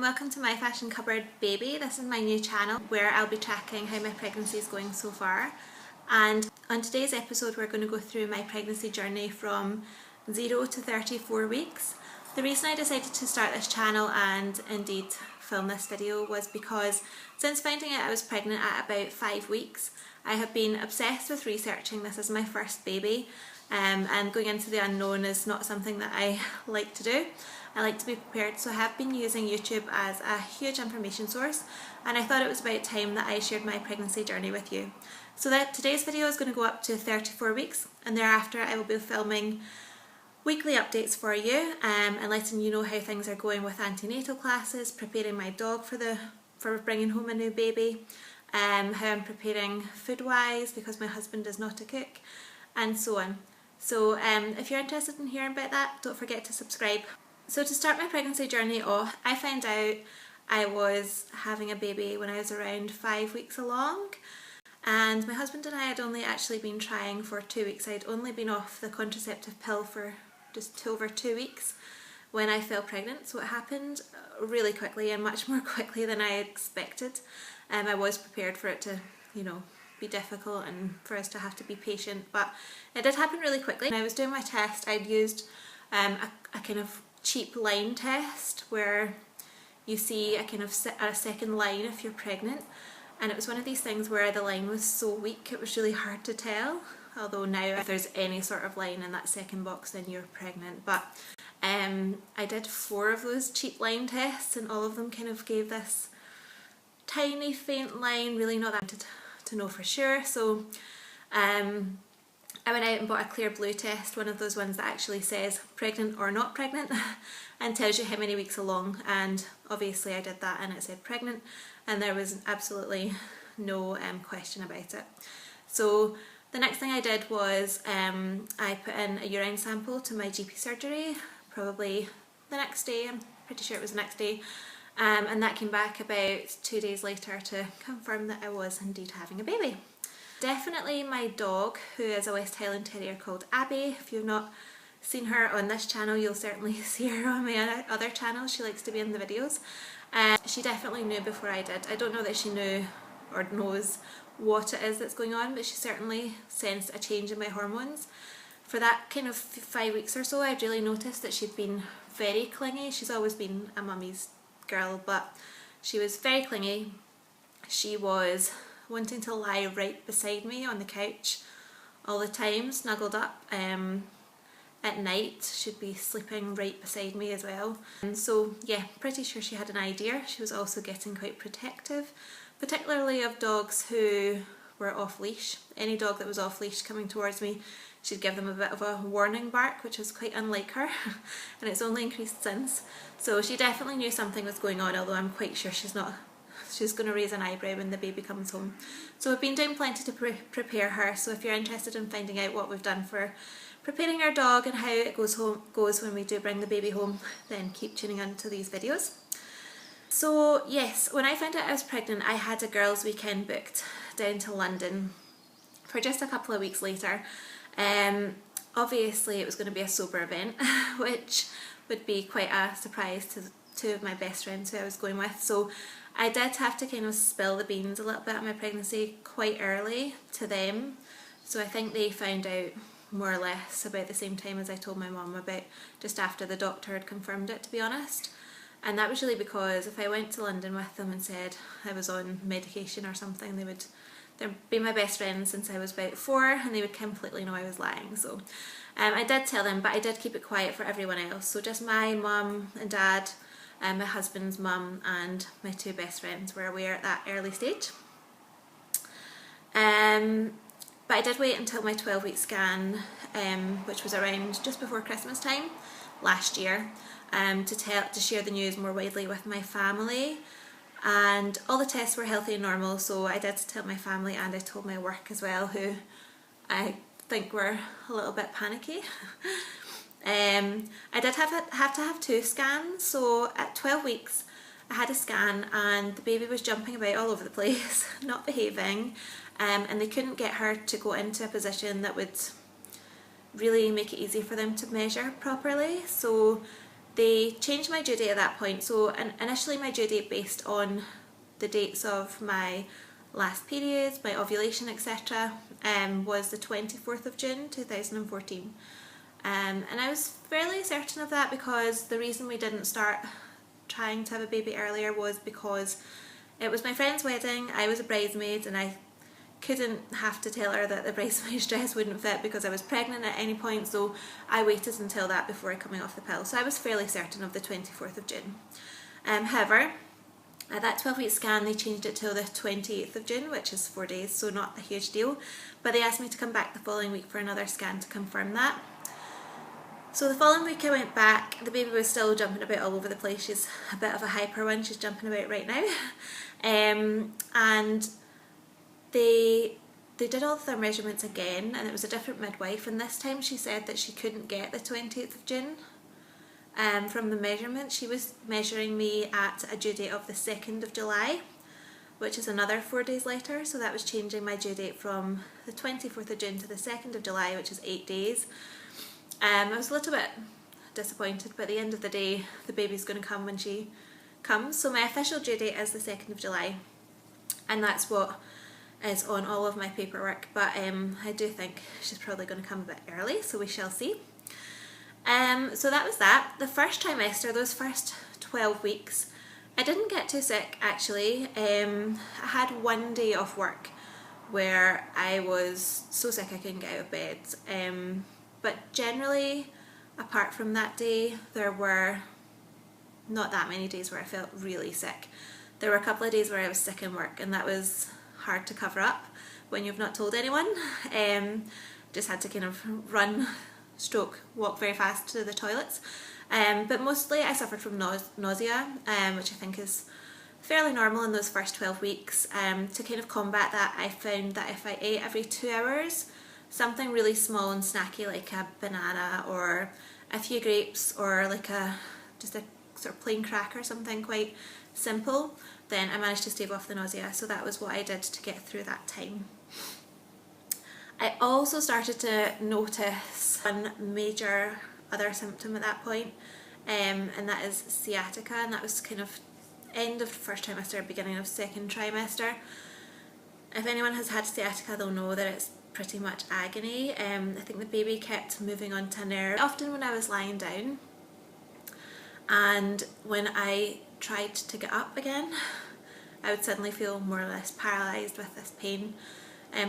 welcome to my Fashion Cupboard Baby. This is my new channel where I'll be tracking how my pregnancy is going so far. And on today's episode we're going to go through my pregnancy journey from 0 to 34 weeks. The reason I decided to start this channel and indeed film this video was because since finding out I was pregnant at about 5 weeks, I have been obsessed with researching this as my first baby, and going into the unknown is not something that I like to do. I like to be prepared, so I have been using YouTube as a huge information source, and I thought it was about time that I shared my pregnancy journey with you. So that today's video is going to go up to 34 weeks, and thereafter I will be filming weekly updates for you, and letting you know how things are going with antenatal classes, preparing my dog for bringing home a new baby, how I'm preparing food wise because my husband is not a cook, and so on. So if you're interested in hearing about that, don't forget to subscribe. So to start my pregnancy journey off, I found out I was having a baby when I was around 5 weeks along, and my husband and I had only actually been trying for 2 weeks. I'd only been off the contraceptive pill for just over 2 weeks when I fell pregnant, so it happened really quickly and much more quickly than I had expected. I was prepared for it to, be difficult and for us to have to be patient, but it did happen really quickly. When I was doing my test, I'd used a kind of cheap line test where you see a second line if you're pregnant, and it was one of these things where the line was so weak it was really hard to tell, although now if there's any sort of line in that second box then you're pregnant. But I did 4 of those cheap line tests and all of them kind of gave this tiny faint line, really not that to know for sure. So I went out and bought a clear blue test, one of those ones that actually says pregnant or not pregnant and tells you how many weeks along, and obviously I did that and it said pregnant, and there was absolutely no question about it. So the next thing I did was I put in a urine sample to my GP surgery, probably the next day, I'm pretty sure it was the next day, and that came back about 2 days later to confirm that I was indeed having a baby. Definitely my dog, who is a West Highland Terrier called Abby. If you've not seen her on this channel, you'll certainly see her on my other channels. She likes to be in the videos. She definitely knew before I did. I don't know that she knew or knows what it is that's going on, but she certainly sensed a change in my hormones. For that kind of 5 weeks or so, I'd really noticed that she'd been very clingy. She's always been a mummy's girl, but she was very clingy. She was wanting to lie right beside me on the couch all the time, snuggled up. At night she'd be sleeping right beside me as well. And so yeah, pretty sure she had an idea. She was also getting quite protective, particularly of dogs who were off leash. Any dog that was off leash coming towards me, she'd give them a bit of a warning bark, which was quite unlike her, and it's only increased since. So she definitely knew something was going on, although I'm quite sure she's going to raise an eyebrow when the baby comes home. So we've been doing plenty to prepare her, so if you're interested in finding out what we've done for preparing our dog and how it goes when we do bring the baby home, then keep tuning in to these videos. So yes, when I found out I was pregnant, I had a girls' weekend booked down to London for just a couple of weeks later. Obviously it was going to be a sober event, which would be quite a surprise to 2 of my best friends who I was going with. So I did have to kind of spill the beans a little bit of my pregnancy quite early to them. So I think they found out more or less about the same time as I told my mum, about just after the doctor had confirmed it, to be honest. And that was really because if I went to London with them and said I was on medication or something, they'd be my best friends since I was about 4, and they would completely know I was lying. So I did tell them, but I did keep it quiet for everyone else. So just my mum and dad, my husband's mum and my 2 best friends were aware at that early stage. But I did wait until my 12-week scan, which was around just before Christmas time last year, to share the news more widely with my family. And all the tests were healthy and normal, so I did tell my family, and I told my work as well, who I think were a little bit panicky. I did have to have 2 scans, so at 12 weeks I had a scan and the baby was jumping about all over the place, not behaving, and they couldn't get her to go into a position that would really make it easy for them to measure properly. So They changed my due date at that point. So initially my due date based on the dates of my last periods, my ovulation, etc. Was the 24th of June 2014. And I was fairly certain of that because the reason we didn't start trying to have a baby earlier was because it was my friend's wedding, I was a bridesmaid, and I couldn't have to tell her that the bridesmaid's dress wouldn't fit because I was pregnant at any point, so I waited until that before coming off the pill. So I was fairly certain of the 24th of June. However, at that 12-week scan they changed it till the 28th of June, which is 4 days, so not a huge deal. But they asked me to come back the following week for another scan to confirm that. So the following week I went back, the baby was still jumping about all over the place. She's a bit of a hyper one, she's jumping about right now. And they did all of their measurements again, and it was a different midwife, and this time she said that she couldn't get the 28th of June. From the measurement, she was measuring me at a due date of the 2nd of July, which is another 4 days later, so that was changing my due date from the 24th of June to the 2nd of July, which is 8 days. I was a little bit disappointed, but at the end of the day, the baby's going to come when she comes. So my official due date is the 2nd of July, and that's what is on all of my paperwork, but I do think she's probably going to come a bit early, so we shall see. So that was that. The first trimester, those first 12 weeks, I didn't get too sick actually. I had 1 day off work where I was so sick I couldn't get out of bed. But generally, apart from that day, there were not that many days where I felt really sick. There were a couple of days where I was sick in work, and that was hard to cover up when you've not told anyone. Just had to kind of run, walk very fast to the toilets. But mostly I suffered from nausea, which I think is fairly normal in those first 12 weeks. To kind of combat that, I found that if I ate every 2 hours, something really small and snacky like a banana or a few grapes or like just a sort of plain cracker, something quite simple, then I managed to stave off the nausea. So that was what I did to get through that time. I also started to notice one major other symptom at that point, and that is sciatica, and that was kind of end of first trimester, beginning of second trimester. If anyone has had sciatica, they'll know that it's pretty much agony. I think the baby kept moving onto a nerve. Often when I was lying down and when I tried to get up again, I would suddenly feel more or less paralysed with this pain.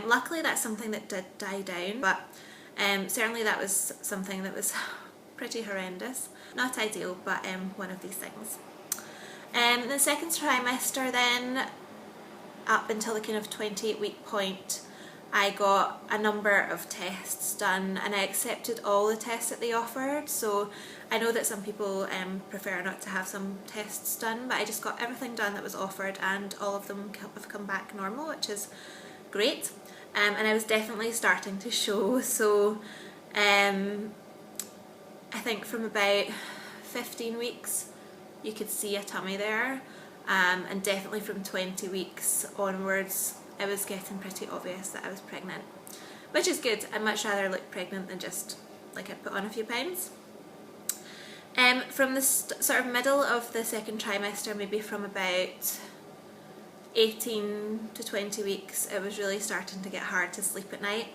Luckily that's something that did die down, but certainly that was something that was pretty horrendous. Not ideal, but one of these things. The second trimester then, up until the kind of 28-week point, I got a number of tests done, and I accepted all the tests that they offered. So I know that some people prefer not to have some tests done, but I just got everything done that was offered, and all of them have come back normal, which is great. And I was definitely starting to show. So I think from about 15 weeks you could see a tummy there, and definitely from 20 weeks onwards it was getting pretty obvious that I was pregnant, which is good. I'd much rather look pregnant than just like I put on a few pounds. From the sort of middle of the second trimester, maybe from about 18 to 20 weeks, it was really starting to get hard to sleep at night.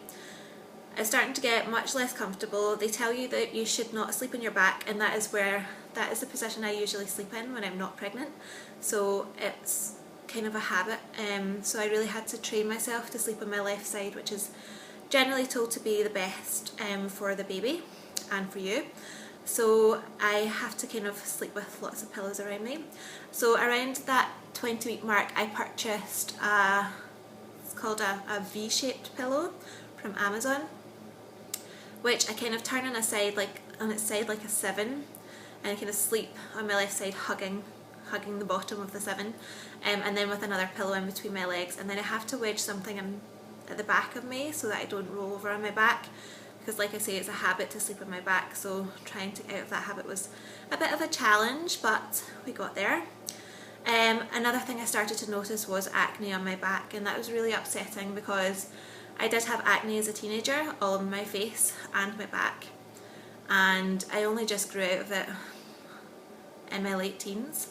I was starting to get much less comfortable. They tell you that you should not sleep on your back, and that is the position I usually sleep in when I'm not pregnant. So it's kind of a habit. So I really had to train myself to sleep on my left side, which is generally told to be the best for the baby and for you. So I have to kind of sleep with lots of pillows around me. So around that 20-week mark, I purchased it's called a V-shaped pillow from Amazon, which I kind of turn on its side like a 7, and I kind of sleep on my left side hugging the bottom of the 7, and then with another pillow in between my legs, and then I have to wedge something in at the back of me so that I don't roll over on my back, because like I say, it's a habit to sleep on my back, so trying to get out of that habit was a bit of a challenge, but we got there. Another thing I started to notice was acne on my back, and that was really upsetting because I did have acne as a teenager, all on my face and my back, and I only just grew out of it in my late teens.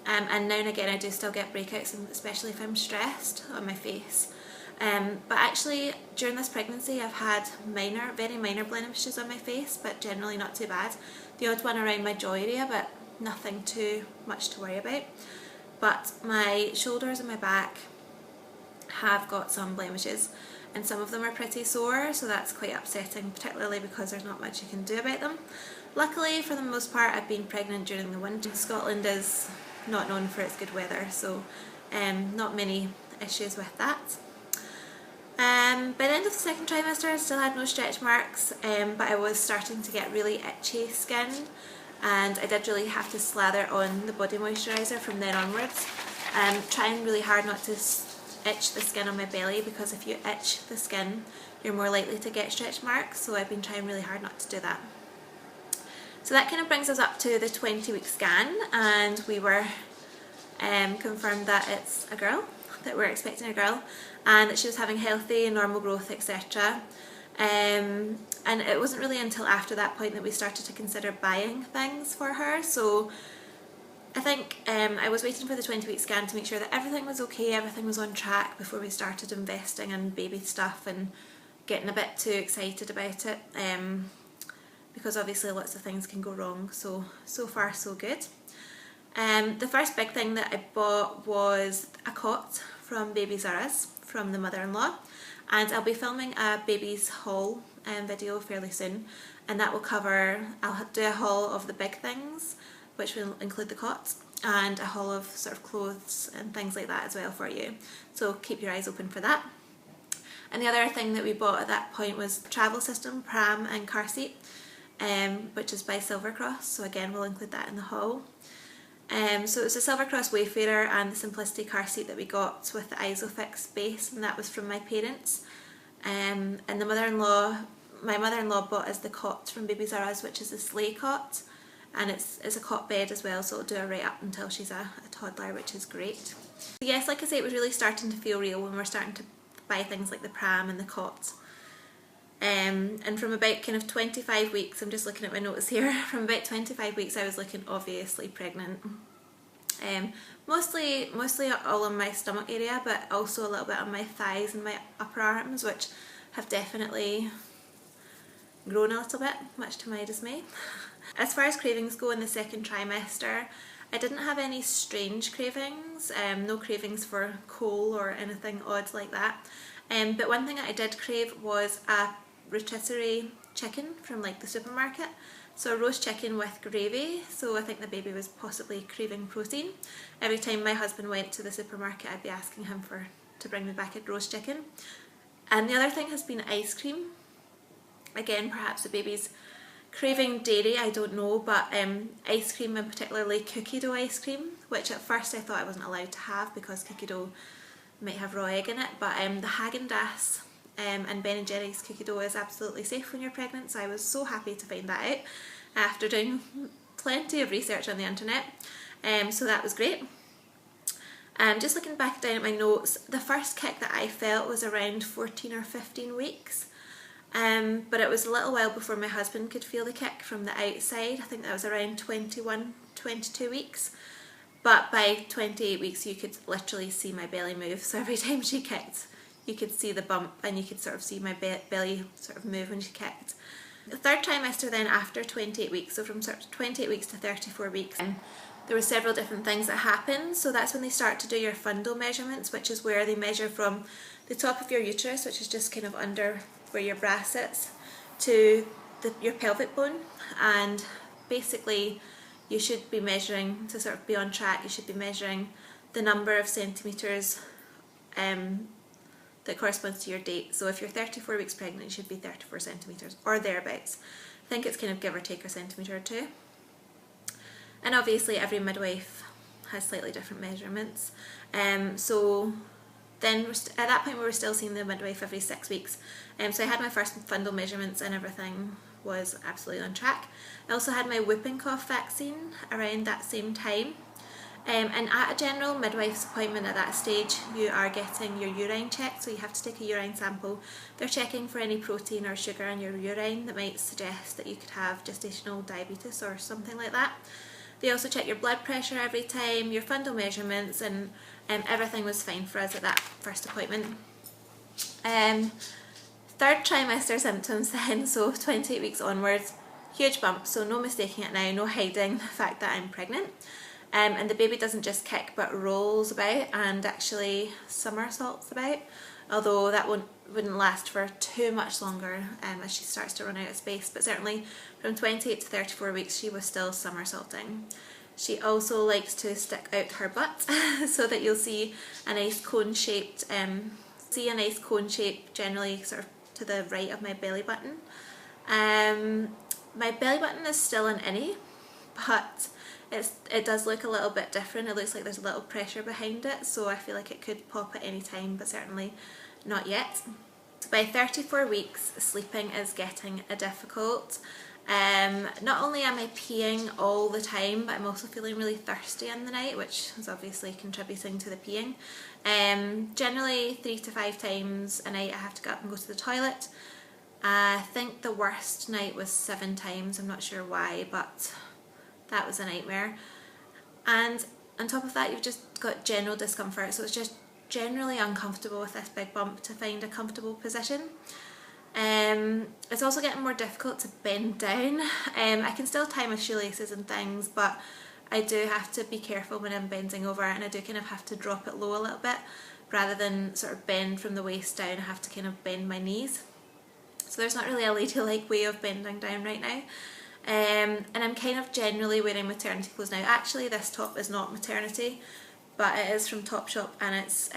And now and again I do still get breakouts, especially if I'm stressed, on my face. But actually during this pregnancy I've had very minor blemishes on my face, but generally not too bad. The odd one around my jaw area, but nothing too much to worry about. But my shoulders and my back have got some blemishes, and some of them are pretty sore, so that's quite upsetting, particularly because there's not much you can do about them. Luckily, for the most part, I've been pregnant during the winter. Scotland is not known for its good weather, so not many issues with that. By the end of the second trimester I still had no stretch marks, but I was starting to get really itchy skin, and I did really have to slather on the body moisturiser from then onwards. Trying really hard not to itch the skin on my belly, because if you itch the skin you're more likely to get stretch marks, so I've been trying really hard not to do that. So that kind of brings us up to the 20-week scan, and we were confirmed that it's a girl, that we're expecting a girl, and that she was having healthy and normal growth, etc. And it wasn't really until after that point that we started to consider buying things for her. So I think I was waiting for the 20-week scan to make sure that everything was okay, everything was on track before we started investing in baby stuff and getting a bit too excited about it, because obviously lots of things can go wrong. So far so good. The first big thing that I bought was a cot from Baby Zara's, from the mother-in-law, and I'll be filming a baby's haul video fairly soon, and that will cover, I'll do a haul of the big things, which will include the cot, and a haul of sort of clothes and things like that as well for you, so keep your eyes open for that. And the other thing that we bought at that point was travel system, pram and car seat, which is by Silver Cross, so again we'll include that in the haul. So it was the Silver Cross Wayfarer and the Simplicity car seat that we got with the Isofix base, and that was from my parents. And my mother-in-law bought us the cot from Baby Zara's, which is a sleigh cot, and it's a cot bed as well, so it'll do her right up until she's a toddler, which is great. So yes, like I say, it was really starting to feel real when we're starting to buy things like the pram and the cot. And from about kind of 25 weeks, I'm just looking at my notes here, from about 25 weeks I was looking obviously pregnant. Mostly all on my stomach area, but also a little bit on my thighs and my upper arms, which have definitely grown a little bit, much to my dismay. As far as cravings go in the second trimester, I didn't have any strange cravings, no cravings for coal or anything odd like that. But one thing that I did crave was a rotisserie chicken from like the supermarket, so a roast chicken with gravy. So I think the baby was possibly craving protein. Every time my husband went to the supermarket I'd be asking him to bring me back a roast chicken. And the other thing has been ice cream. Again, perhaps the baby's craving dairy, I don't know, but ice cream, and particularly cookie dough ice cream, which at first I thought I wasn't allowed to have because cookie dough might have raw egg in it, but the Häagen-Dazs and Ben & Jerry's cookie dough is absolutely safe when you're pregnant, so I was so happy to find that out after doing plenty of research on the internet, so that was great. Just looking back down at my notes, the first kick that I felt was around 14 or 15 weeks, but it was a little while before my husband could feel the kick from the outside. I think that was around 21, 22 weeks. But by 28 weeks you could literally see my belly move, so every time she kicked you could see the bump and you could sort of see my belly sort of move when she kicked. The third trimester then, after 28 weeks, so from sort of 28 weeks to 34 weeks, there were several different things that happened. So that's when they start to do your fundal measurements, which is where they measure from the top of your uterus, which is just kind of under where your bra sits, to your pelvic bone, and basically you should be measuring, to sort of be on track, you should be measuring the number of centimetres that corresponds to your date. So if you're 34 weeks pregnant, you should be 34 centimetres or thereabouts. I think it's kind of give or take a centimetre or two. And obviously every midwife has slightly different measurements. So then at that point we were still seeing the midwife every 6 weeks. So I had my first fundal measurements and everything was absolutely on track. I also had my whooping cough vaccine around that same time. And at a general midwife's appointment at that stage, you are getting your urine checked, so you have to take a urine sample. They're checking for any protein or sugar in your urine that might suggest that you could have gestational diabetes or something like that. They also check your blood pressure every time, your fundal measurements, and everything was fine for us at that first appointment. Third trimester symptoms then, so 28 weeks onwards, huge bump, so no mistaking it now, no hiding the fact that I'm pregnant. And the baby doesn't just kick but rolls about and actually somersaults about, although that wouldn't last for too much longer as she starts to run out of space, but certainly from 28 to 34 weeks she was still somersaulting. She also likes to stick out her butt so that you'll see a nice cone shaped, generally sort of to the right of my belly button. My belly button is still an innie, but it does look a little bit different. It looks like there's a little pressure behind it, so I feel like it could pop at any time, but certainly not yet. So by 34 weeks, sleeping is getting difficult. Not only am I peeing all the time, but I'm also feeling really thirsty in the night, which is obviously contributing to the peeing. Generally 3 to 5 times a night I have to get up and go to the toilet. I think the worst night was 7 times, I'm not sure why, but that was a nightmare. And on top of that, you've just got general discomfort, so it's just generally uncomfortable with this big bump to find a comfortable position. It's also getting more difficult to bend down. I can still tie my shoelaces and things, but I do have to be careful when I'm bending over, and I do kind of have to drop it low a little bit rather than sort of bend from the waist down. I have to kind of bend my knees. So there's not really a ladylike way of bending down right now. And I'm kind of generally wearing maternity clothes now. Actually, this top is not maternity, but it is from Topshop, and it's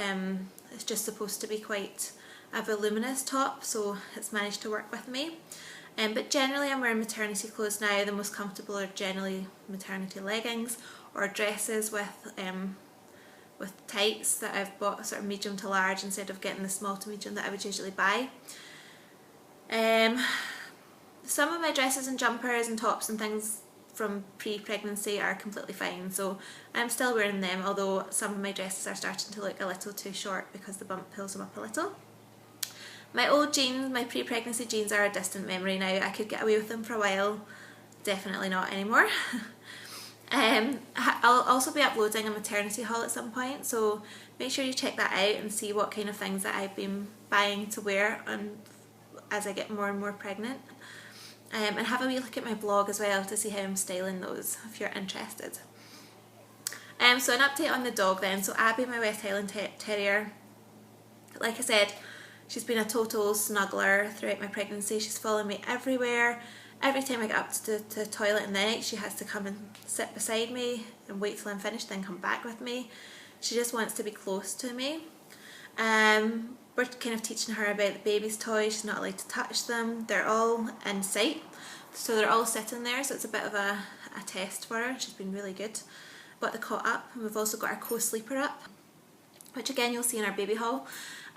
just supposed to be quite a voluminous top, so it's managed to work with me. But generally I'm wearing maternity clothes now. The most comfortable are generally maternity leggings or dresses with tights that I've bought sort of medium to large instead of getting the small to medium that I would usually buy. Some of my dresses and jumpers and tops and things from pre-pregnancy are completely fine, so I'm still wearing them, although some of my dresses are starting to look a little too short because the bump pulls them up a little. My old jeans, my pre-pregnancy jeans, are a distant memory now. I could get away with them for a while, definitely not anymore. I'll also be uploading a maternity haul at some point, so make sure you check that out and see what kind of things that I've been buying to wear as I get more and more pregnant. And have a wee look at my blog as well to see how I'm styling those if you're interested. So an update on the dog then. So Abby, my West Highland Terrier, like I said, she's been a total snuggler throughout my pregnancy. She's following me everywhere. Every time I get up to the toilet in the night, she has to come and sit beside me and wait till I'm finished, then come back with me. She just wants to be close to me. We're kind of teaching her about the baby's toys. She's not allowed to touch them. They're all in sight, so they're all sitting there, so it's a bit of a test for her. She's been really good. Got the cot up, and we've also got our co-sleeper up, which again you'll see in our baby haul,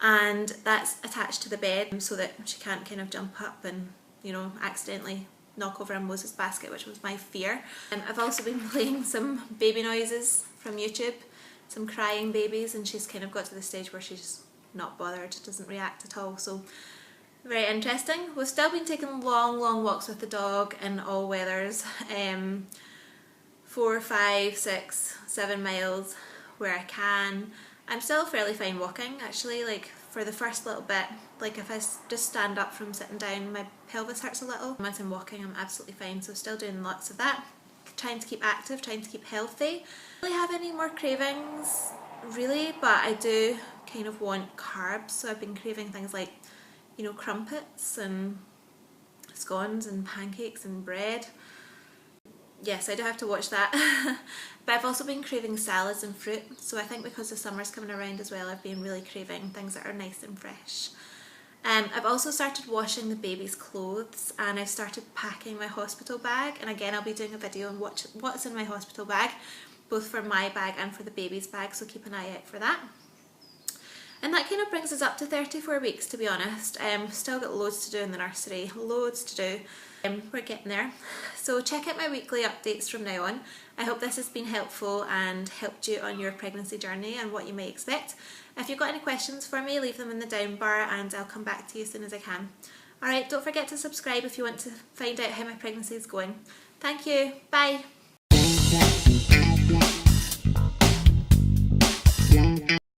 and that's attached to the bed so that she can't kind of jump up and, you know, accidentally knock over a Moses basket, which was my fear. I've also been playing some baby noises from YouTube, some crying babies, and she's kind of got to the stage where she's not bothered, doesn't react at all, so very interesting. We've still been taking long walks with the dog in all weathers, 4, 5, 6, 7 miles where I can. I'm still fairly fine walking actually. Like for the first little bit, like if I just stand up from sitting down, my pelvis hurts a little. Once I'm walking, I'm absolutely fine, so still doing lots of that, trying to keep active, trying to keep healthy. I don't really have any more cravings really, but I do kind of want carbs, so I've been craving things like, you know, crumpets and scones and pancakes and bread. Yes, I do have to watch that. But I've also been craving salads and fruit, so I think because the summer's coming around as well, I've been really craving things that are nice and fresh. I've also started washing the baby's clothes, and I've started packing my hospital bag, and again I'll be doing a video on what's in my hospital bag, both for my bag and for the baby's bag, so keep an eye out for that. And that kind of brings us up to 34 weeks, to be honest. Still got loads to do in the nursery, loads to do. We're getting there. So check out my weekly updates from now on. I hope this has been helpful and helped you on your pregnancy journey and what you may expect. If you've got any questions for me, leave them in the down bar and I'll come back to you as soon as I can. Alright, don't forget to subscribe if you want to find out how my pregnancy is going. Thank you. Bye.